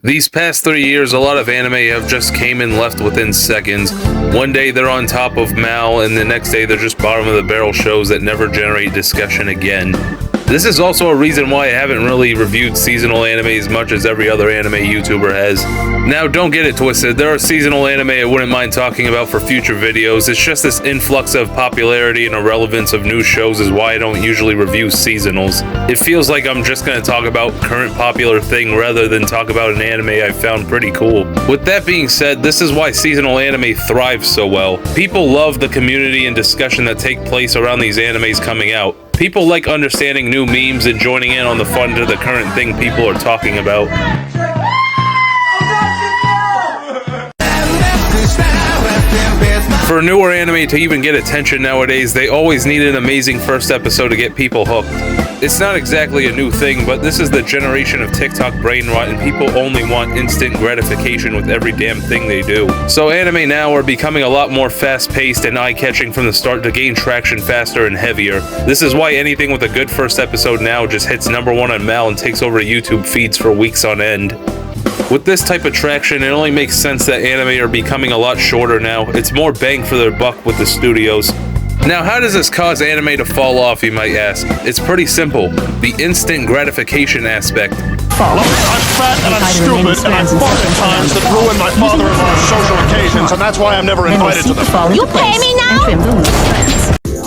These past 3 years, a lot of anime have just came and left within seconds. One day they're on top of Mal, and the next day they're just bottom of the barrel shows that never generate discussion again. This is also a reason why I haven't really reviewed seasonal anime as much as every other anime YouTuber has. Now, don't get it twisted, there are seasonal anime I wouldn't mind talking about for future videos. It's just this influx of popularity and irrelevance of new shows is why I don't usually review seasonals. It feels like I'm just going to talk about current popular thing rather than talk about an anime I found pretty cool. With that being said, this is why seasonal anime thrives so well. People love the community and discussion that take place around these animes coming out. People like understanding new memes and joining in on the fun to the current thing people are talking about. For a newer anime to even get attention nowadays, they always need an amazing first episode to get people hooked. It's not exactly a new thing, but this is the generation of TikTok brain rot and people only want instant gratification with every damn thing they do. So anime now are becoming a lot more fast-paced and eye-catching from the start to gain traction faster and heavier. This is why anything with a good first episode now just hits #1 on Mal and takes over YouTube feeds for weeks on end. With this type of traction, it only makes sense that anime are becoming a lot shorter now. It's more bang for their buck with the studios. Now, how does this cause anime to fall off, you might ask? It's pretty simple. The instant gratification aspect. Look, I'm fat and I'm stupid and I fart at times that ruin my father-in-law's social occasions, and that's why I'm never invited to them. You pay me now?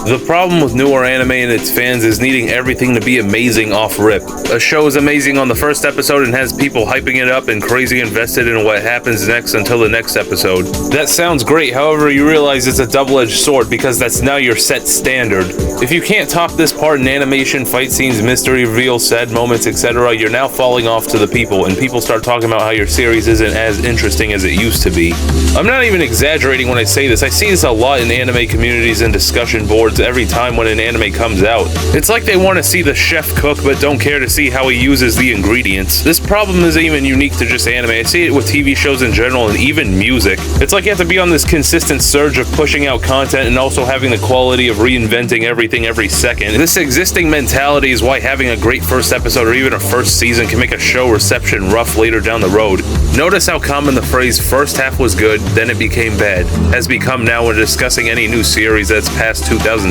The problem with newer anime and its fans is needing everything to be amazing off rip. A show is amazing on the first episode and has people hyping it up and crazy invested in what happens next until the next episode. That sounds great, however you realize it's a double-edged sword because that's now your set standard. If you can't top this part in animation, fight scenes, mystery reveals, sad moments, etc., you're now falling off to the people, and people start talking about how your series isn't as interesting as it used to be. I'm not even exaggerating when I say this. I see this a lot in anime communities and discussion boards every time when an anime comes out. It's like they want to see the chef cook but don't care to see how he uses the ingredients. This problem isn't even unique to just anime. I see it with TV shows in general and even music. It's like you have to be on this consistent surge of pushing out content and also having the quality of reinventing everything every second. This existing mentality is why having a great first episode or even a first season can make a show reception rough later down the road. Notice how common the phrase "first half was good, then it became bad" has become now when discussing any new series that's past 2010.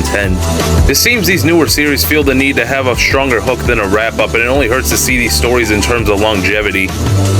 It seems these newer series feel the need to have a stronger hook than a wrap-up, and it only hurts to see these stories in terms of longevity.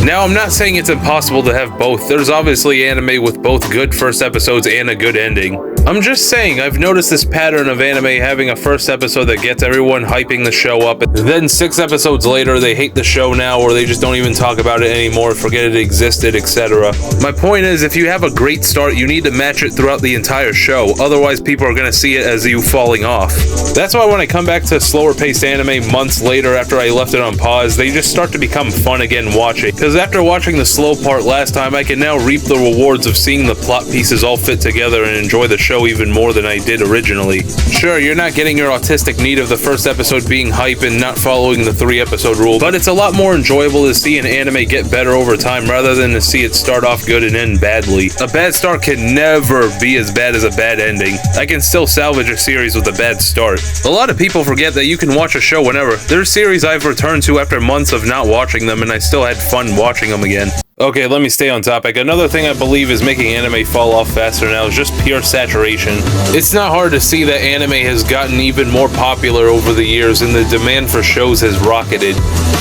Now, I'm not saying it's impossible to have both. There's obviously anime with both good first episodes and a good ending. I'm just saying, I've noticed this pattern of anime having a first episode that gets everyone hyping the show up, and then 6 episodes later they hate the show now, or they just don't even talk about it anymore, forget it existed, etc. My point is, if you have a great start, you need to match it throughout the entire show, otherwise people are going to see it as you falling off. That's why when I come back to slower paced anime months later after I left it on pause, they just start to become fun again watching. Because after watching the slow part last time, I can now reap the rewards of seeing the plot pieces all fit together and enjoy the show even more than I did originally. Sure, you're not getting your autistic need of the first episode being hype and not following the 3-episode rule, but it's a lot more enjoyable to see an anime get better over time rather than to see it start off good and end badly. A bad start can never be as bad as a bad ending. I can still salvage a series with a bad start. A lot of people forget that you can watch a show whenever. There's series I've returned to after months of not watching them and I still had fun watching them again. Okay, let me stay on topic. Another thing I believe is making anime fall off faster now is just pure saturation. It's not hard to see that anime has gotten even more popular over the years and the demand for shows has rocketed.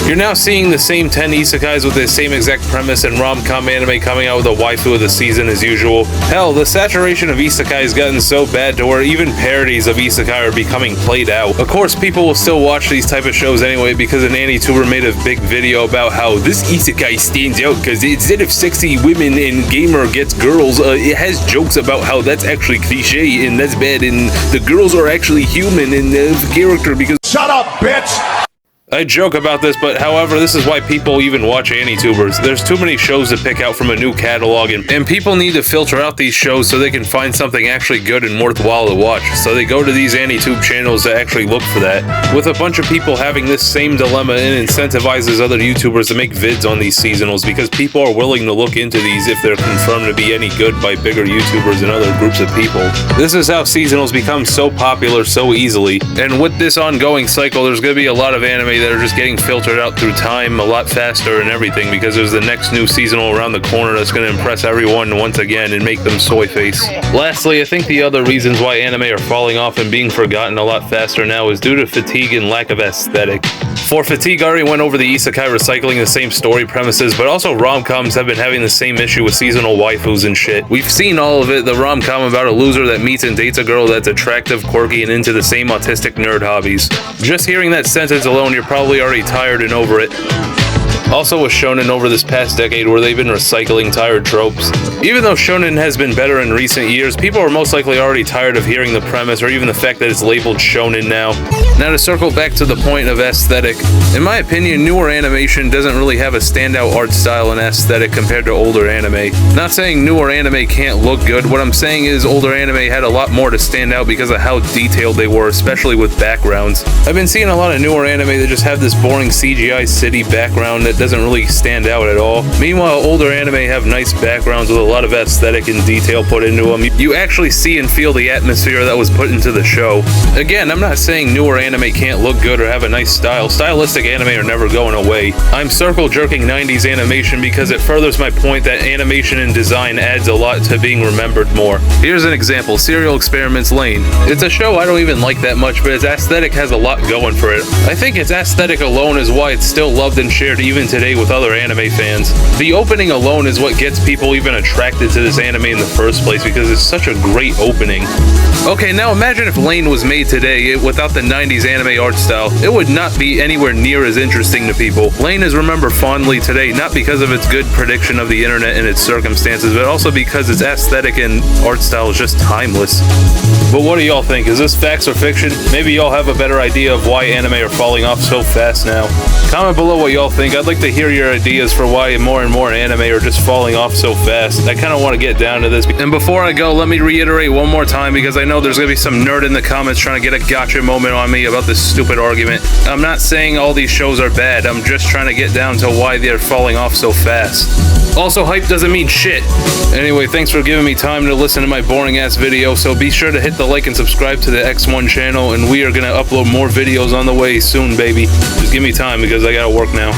You're now seeing the same 10 isekais with the same exact premise and rom-com anime coming out with a waifu of the season as usual. Hell, the saturation of isekai has gotten so bad to where even parodies of isekai are becoming played out. Of course, people will still watch these type of shows anyway because an AniTuber made a big video about how this isekai stands out because instead of sexy women and gamer gets girls, it has jokes about how that's actually cliche and that's bad and the girls are actually human and the character because— Shut up, bitch! I joke about this, but however, this is why people even watch AniTubers. There's too many shows to pick out from a new catalog, and people need to filter out these shows so they can find something actually good and worthwhile to watch. So they go to these AniTube channels to actually look for that. With a bunch of people having this same dilemma, it incentivizes other YouTubers to make vids on these seasonals because people are willing to look into these if they're confirmed to be any good by bigger YouTubers and other groups of people. This is how seasonals become so popular so easily, and with this ongoing cycle, there's going to be a lot of anime that are just getting filtered out through time a lot faster and everything, because there's the next new seasonal around the corner that's going to impress everyone once again and make them soy face. Lastly, I think the other reasons why anime are falling off and being forgotten a lot faster now is due to fatigue and lack of aesthetic. For fatigue, I already went over the isekai recycling the same story premises, but also rom-coms have been having the same issue with seasonal waifus and shit. We've seen all of it, the rom-com about a loser that meets and dates a girl that's attractive, quirky, and into the same autistic nerd hobbies. Just hearing that sentence alone, you're probably already tired and over it. Also with shonen over this past decade where they've been recycling tired tropes. Even though shonen has been better in recent years, people are most likely already tired of hearing the premise or even the fact that it's labeled shonen now. Now to circle back to the point of aesthetic, in my opinion, newer animation doesn't really have a standout art style and aesthetic compared to older anime. Not saying newer anime can't look good, what I'm saying is older anime had a lot more to stand out because of how detailed they were, especially with backgrounds. I've been seeing a lot of newer anime that just have this boring CGI city background that doesn't really stand out at all. Meanwhile, older anime have nice backgrounds with a lot of aesthetic and detail put into them. You actually see and feel the atmosphere that was put into the show. Again, I'm not saying newer anime can't look good or have a nice style. Stylistic anime are never going away. I'm circle jerking 90s animation because it furthers my point that animation and design adds a lot to being remembered more. Here's an example, Serial Experiments Lain. It's a show I don't even like that much, but its aesthetic has a lot going for it. I think its aesthetic alone is why it's still loved and shared even today with other anime fans. The opening alone is what gets people even attracted to this anime in the first place because it's such a great opening. Okay, now imagine if Lain was made today without the 90s anime art style. It would not be anywhere near as interesting to people. Lain is remembered fondly today not because of its good prediction of the internet and its circumstances, but also because its aesthetic and art style is just timeless. But what do y'all think? Is this facts or fiction? Maybe y'all have a better idea of why anime are falling off so fast now. Comment below what y'all think. I'd like to hear your ideas for why more and more anime are just falling off so fast. I kind of want to get down to this. And before I go, let me reiterate one more time because I know there's going to be some nerd in the comments trying to get a gotcha moment on me about this stupid argument. I'm not saying all these shows are bad. I'm just trying to get down to why they're falling off so fast. Also, hype doesn't mean shit. Anyway, thanks for giving me time to listen to my boring ass video, so be sure to hit the like and subscribe to the X1 channel, and we are going to upload more videos on the way soon, baby. Just give me time because I gotta work now.